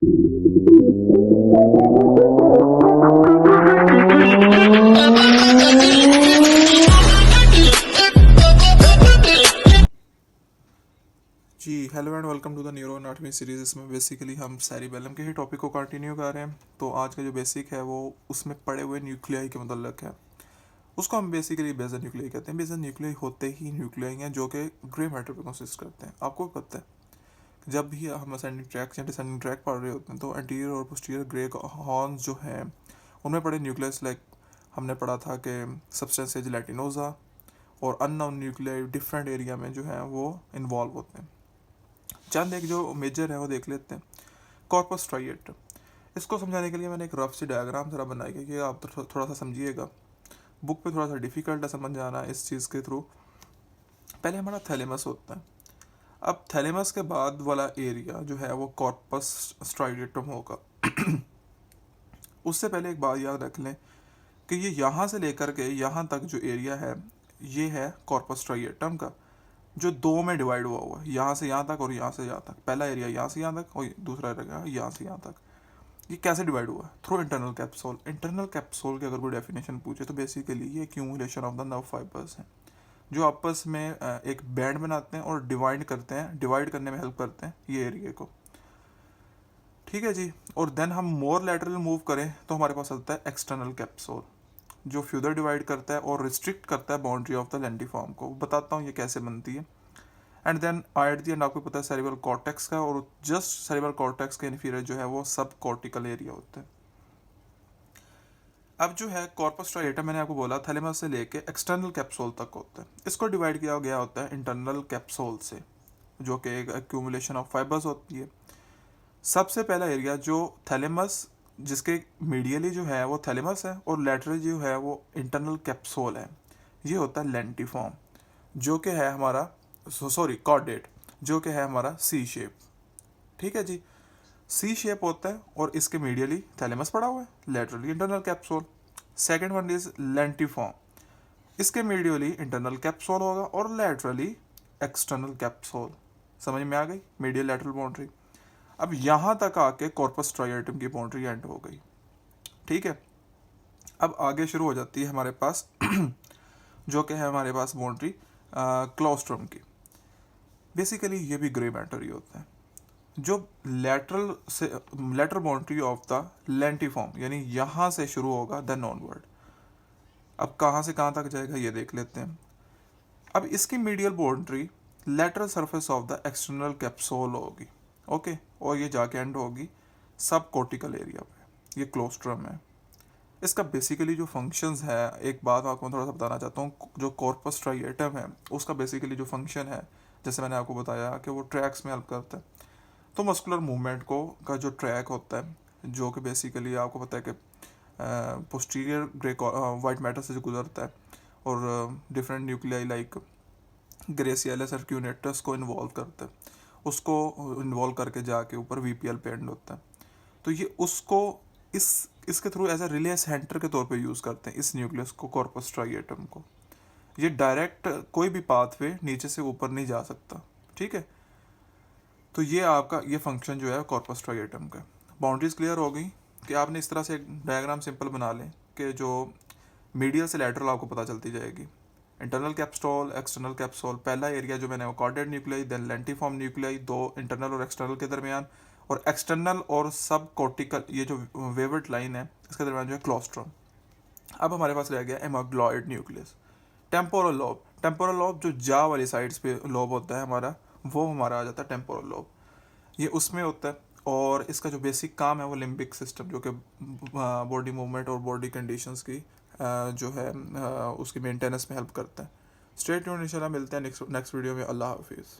Ji hello and welcome to the neuroanatomy series. इसमें basically हम cerebellum के ही टॉपिक को कंटिन्यू कर रहे हैं। तो आज का जो बेसिक है वो उसमें पड़े हुए न्यूक्लियाई के मतलब है। उसको हम बेसिकली बेजल न्यूक्लियाई कहते हैं। बेजल न्यूक्लियाई होते ही न्यूक्लियाई हैं जो कि ग्रे मैटर पे कंसिस्ट करते हैं। आपको भी पता है जब भी हम असेंडिंग ट्रैक या डिसेंडिंग ट्रैक पढ़ रहे होते हैं तो एंटीरियर और पोस्टीरियर ग्रे हॉर्न्स जो हैं उनमें पड़े न्यूक्लियस लाइक हमने पढ़ा था कि सब्सटेंस जेलेटिनोजा और अननोन न्यूक्लियाई डिफरेंट एरिया में जो है वो इन्वॉल्व होते हैं। चंद एक जो मेजर है वो देख लेते हैं। कॉर्पस स्ट्राइएट, इसको समझाने के लिए मैंने एक रफ सी डायग्राम जरा बनाई है कि आप तो थोड़ा सा समझिएगा। बुक पे थोड़ा सा डिफिकल्ट है समझ जाना इस चीज़ के थ्रू। पहले हमारा थैलेमस होता है। अब थैलेमस के बाद वाला एरिया जो है वो कॉर्पस स्ट्राइएटम होगा। उससे पहले एक बात याद रख लें कि ये यहाँ से लेकर के यहाँ तक जो एरिया है ये है कॉर्पस स्ट्राइएटम का, जो दो में डिवाइड हुआ है, यहाँ से यहाँ तक और यहाँ से यहाँ तक। पहला एरिया यहाँ से यहाँ तक और दूसरा एरिया यहाँ से यहाँ तक। ये कैसे डिवाइड हुआ है? Through internal capsule. Internal capsule की अगर कोई डेफिनेशन पूछे तो बेसिकली ये accumulation of the nerve fibres हैं जो आपस में एक बैंड बनाते हैं और डिवाइड करते हैं, डिवाइड करने में हेल्प करते हैं ये एरिया को। ठीक है जी। और देन हम मोर लैटरल मूव करें तो हमारे पास आता है एक्सटर्नल कैप्सूल जो फ्यूदर डिवाइड करता है और रिस्ट्रिक्ट करता है बाउंड्री ऑफ द लेंटिफॉर्म को। बताता हूँ ये कैसे बनती है। And then at the end आपको पता है सेरिब्रल कॉर्टेक्स का, और जस्ट सेरिब्रल कॉर्टेक्स के इन्फीरियर जो है वो सब कॉर्टिकल एरिया होता है। अब जो है कॉर्पस स्ट्राइएटम मैंने आपको बोला थैलेमस से लेके एक्सटर्नल कैप्सूल तक होता है। इसको डिवाइड किया गया होता है इंटरनल कैप्सूल से जो कि एक एक्यूमुलेशन ऑफ फाइबर्स होती है। सबसे पहला एरिया जो थैलेमस, जिसके मीडियली जो है वो थैलेमस है और लैटरली जो है वो इंटरनल कैप्सूल है, ये होता है लेंटिफॉर्म जो कि है हमारा कॉर्डेट जो कि है हमारा सी शेप। ठीक है जी। सी शेप होता है और इसके मीडियली थैलेमस पड़ा हुआ है, laterally internal capsule. Second one is lentiform, इसके मीडियली इंटरनल कैप्सूल होगा और लेटरली एक्सटर्नल कैप्सूल। समझ में आ गई? Medial lateral boundary. अब यहाँ तक आके कॉर्पस स्ट्राइएटम की बाउंड्री एंड हो गई। ठीक है। अब आगे शुरू हो जाती है हमारे पास जो कि है हमारे पास बाउंड्री क्लोस्ट्रम की। बेसिकली ये भी ग्रे मैटर ही होता है जो lateral boundary of the lentiform, यानी यहाँ से शुरू होगा देन ऑनवर्ड। अब कहाँ से कहाँ तक जाएगा ये देख लेते हैं। अब इसकी medial boundary lateral surface of the external capsule होगी। ओके। और ये जाके एंड होगी सब कॉर्टिकल एरिया पे। ये क्लोस्ट्रम है। इसका बेसिकली जो फंक्शंस है, एक बात आपको थोड़ा सा बताना चाहता हूँ। जो कॉर्पस स्ट्राइएटम है उसका बेसिकली जो फंक्शन है, जैसे मैंने आपको बताया कि वो ट्रैक्स में हेल्प करता है। तो मस्कुलर मूवमेंट को का जो ट्रैक होता है जो कि बेसिकली आपको पता है कि पोस्टीरियर ग्रे वाइट मैटर से जो गुजरता है और डिफरेंट न्यूक्लियाई लाइक ग्रेसियलस और क्यूनेटस को इन्वॉल्व करता है, उसको इन्वॉल्व करके जाके ऊपर वीपीएल पे एंड होता है। तो ये उसको इसके through as a relay centre के तौर पे यूज़ करते हैं इस न्यूक्लियस को, कॉर्पस स्ट्राइएटम को। ये डायरेक्ट कोई भी पाथवे नीचे से ऊपर नहीं जा सकता। ठीक है। तो ये आपका ये फंक्शन जो है कॉर्पस स्ट्राइएटम का। बाउंड्रीज क्लियर हो गई कि आपने इस तरह से एक डायग्राम सिंपल बना लें कि जो मीडियल से लैटरल आपको पता चलती जाएगी। इंटरनल कैप्सूल, एक्सटर्नल कैप्सूल, पहला एरिया जो मैंने वो chordate nuclei, then lentiform nuclei, दो इंटरनल और एक्सटर्नल के दरमियान, और एक्सटर्नल और सब कॉर्टिकल ये जो वेवर्ट लाइन है इसके दरमियान जो है क्लोस्ट्रम। अब हमारे पास रह गया amygdaloid nucleus. Temporal lobe, temporal lobe जो जा वाली साइड्स पे लोब होता है हमारा, वो हमारा आ जाता है टेम्पोरल लोब। ये उसमें होता है और इसका जो बेसिक काम है वो लिम्बिक सिस्टम जो कि बॉडी मूवमेंट और बॉडी कंडीशंस की जो है उसकी मेंटेनेंस में हेल्प करता है। स्टे ट्यून्ड, इंशाल्लाह मिलते हैं नेक्स्ट वीडियो में। अल्लाह हाफिज़।